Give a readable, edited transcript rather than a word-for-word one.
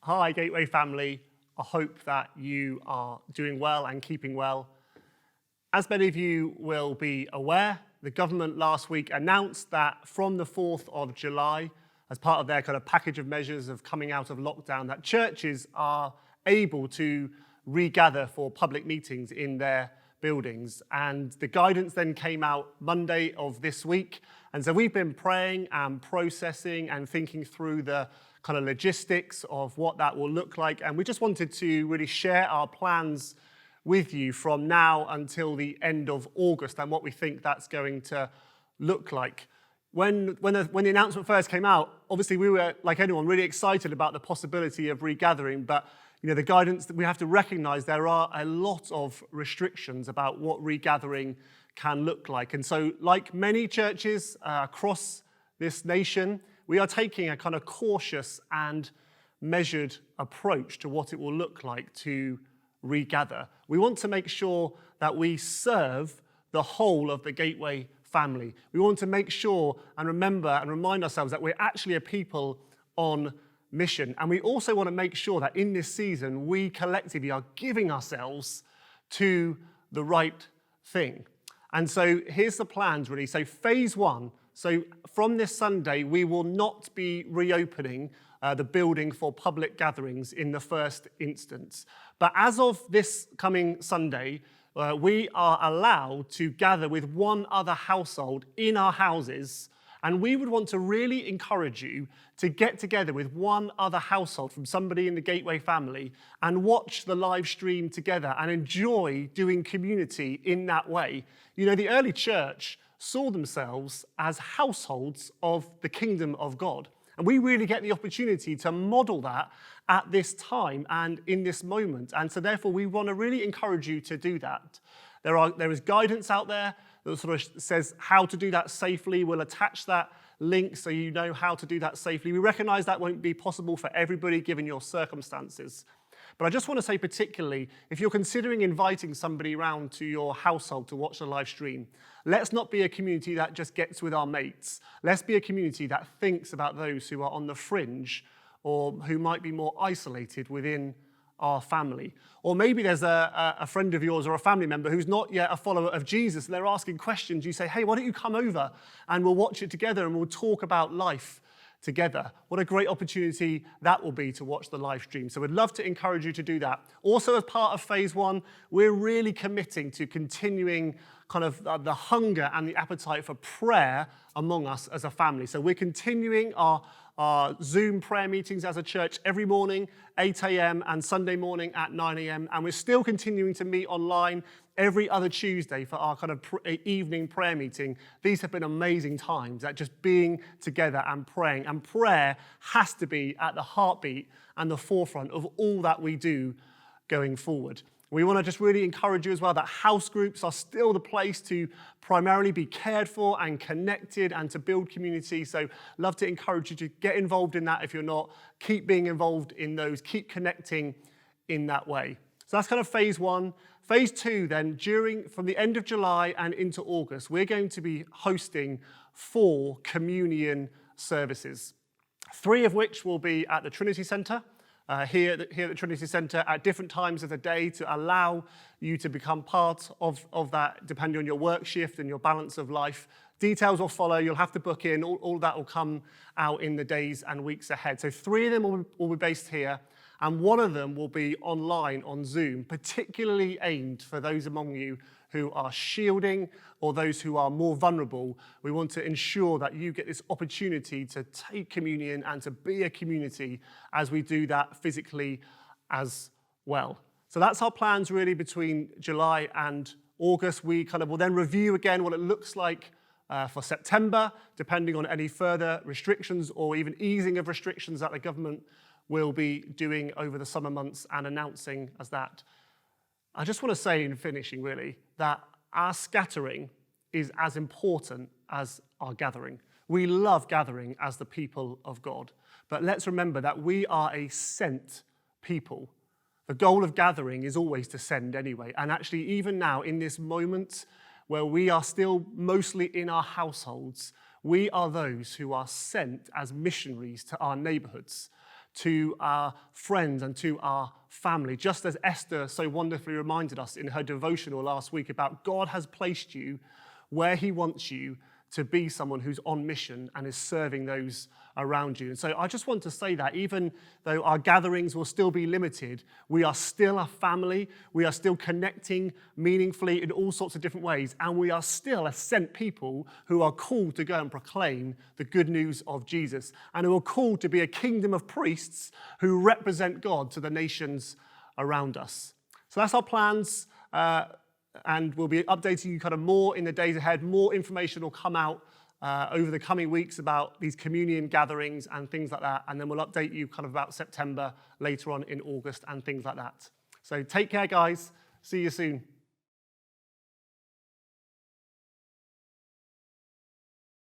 Hi, Gateway family. I hope that you are doing well and keeping well. As many of you will be aware, the government last week announced that from the 4th of July, as part of their kind of package of measures of coming out of lockdown, that churches are able to regather for public meetings in their buildings. And the guidance then came out Monday of this week. And so we've been praying and processing and thinking through the kind of logistics of what that will look like. And we just wanted to really share our plans with you from now until the end of August and what we think that's going to look like. When the announcement first came out, obviously we were, like anyone, really excited about the possibility of regathering, but the guidance that we have to recognize there are a lot of restrictions about what regathering can look like. And so, like many churches across this nation, we are taking a kind of cautious and measured approach to what it will look like to regather. We want to make sure that we serve the whole of the Gateway family. We want to make sure and remember and remind ourselves that we're actually a people on mission. And we also want to make sure that in this season, we collectively are giving ourselves to the right thing. And so here's the plans, really. So phase one, so from this Sunday, we will not be reopening the building for public gatherings in the first instance. But as of this coming Sunday, we are allowed to gather with one other household in our houses. And we would want to really encourage you to get together with one other household from somebody in the Gateway family and watch the live stream together and enjoy doing community in that way. The early church saw themselves as households of the kingdom of God. And we really get the opportunity to model that at this time and in this moment. And so therefore, we want to really encourage you to do that. There is guidance out there that sort of says how to do that safely. We'll attach that link so you know how to do that safely. We recognize that won't be possible for everybody given your circumstances. But I just want to say particularly, if you're considering inviting somebody around to your household to watch the live stream, let's not be a community that just gets with our mates. Let's be a community that thinks about those who are on the fringe or who might be more isolated within our family. Or maybe there's a friend of yours or a family member who's not yet a follower of Jesus and they're asking questions. You say, hey, why don't you come over and we'll watch it together and we'll talk about life together. What a great opportunity that will be to watch the live stream. So we'd love to encourage you to do that. Also, as part of phase one, we're really committing to continuing kind of the hunger and the appetite for prayer among us as a family. So we're continuing our Zoom prayer meetings as a church every morning, 8 a.m. and Sunday morning at 9 a.m. And we're still continuing to meet online every other Tuesday for our kind of evening prayer meeting. These have been amazing times at just being together and praying. And prayer has to be at the heartbeat and the forefront of all that we do going forward. We want to just really encourage you as well that house groups are still the place to primarily be cared for and connected and to build community. So love to encourage you to get involved in that if you're not. Keep being involved in those. Keep connecting in that way. So that's kind of phase one. Phase two then, from the end of July and into August, we're going to be hosting 4 communion services, 3 of which will be at the Trinity Centre. Here at the Trinity Centre at different times of the day to allow you to become part of that, depending on your work shift and your balance of life. Details will follow. You'll have to book in. All that will come out in the days and weeks ahead. So 3 of them will be based here, and 1 of them will be online on Zoom, particularly aimed for those among you who are shielding or those who are more vulnerable. We want to ensure that you get this opportunity to take communion and to be a community as we do that physically as well. So that's our plans really between July and August. We kind of will then review again what it looks like for September, depending on any further restrictions or even easing of restrictions that the government will be doing over the summer months and announcing as that. I just want to say in finishing, really, that our scattering is as important as our gathering. We love gathering as the people of God, but let's remember that we are a sent people. The goal of gathering is always to send anyway, and actually even now in this moment where we are still mostly in our households, we are those who are sent as missionaries to our neighborhoods to our friends and to our family. Just as Esther so wonderfully reminded us in her devotional last week about God has placed you where he wants you to be someone who's on mission and is serving those around you. And so I just want to say that even though our gatherings will still be limited, we are still a family, we are still connecting meaningfully in all sorts of different ways, and we are still a sent people who are called to go and proclaim the good news of Jesus, and who are called to be a kingdom of priests who represent God to the nations around us. So that's our plans. And we'll be updating you kind of more in the days ahead. More information will come out over the coming weeks about these communion gatherings and things like that. And then we'll update you kind of about September, later on in August and things like that. So take care, guys. See you soon.